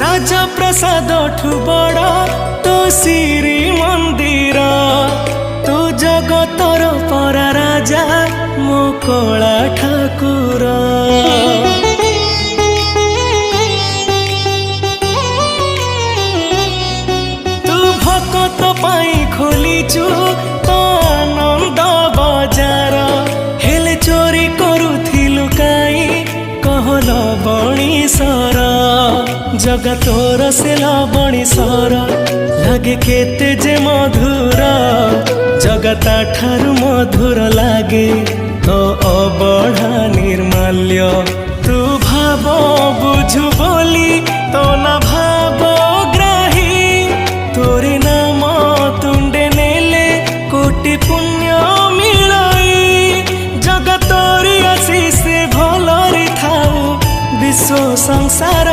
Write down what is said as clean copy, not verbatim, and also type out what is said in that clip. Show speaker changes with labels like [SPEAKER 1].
[SPEAKER 1] राजा प्रसाद ठु बड़ तो श्री मंदिर तू जगतर परा राजा मो कला ठाकुर। तू भकत पाई खोलीचु तो आनंद बजार हेले चोरी करुथिलु काई कहल बणीसर जगा तोर से बणीसर लागे केते जे मधुर जगता ठारु मधुर लागे तो अबढ़ा निर्माल्य तू भाव बुझु बोली तो ना भाव ग्राही तोरी नाम तुंडे नेले कोटि पुण्य मिलाई जगतोरी आशीष भलरी थाऊ विश्व संसार।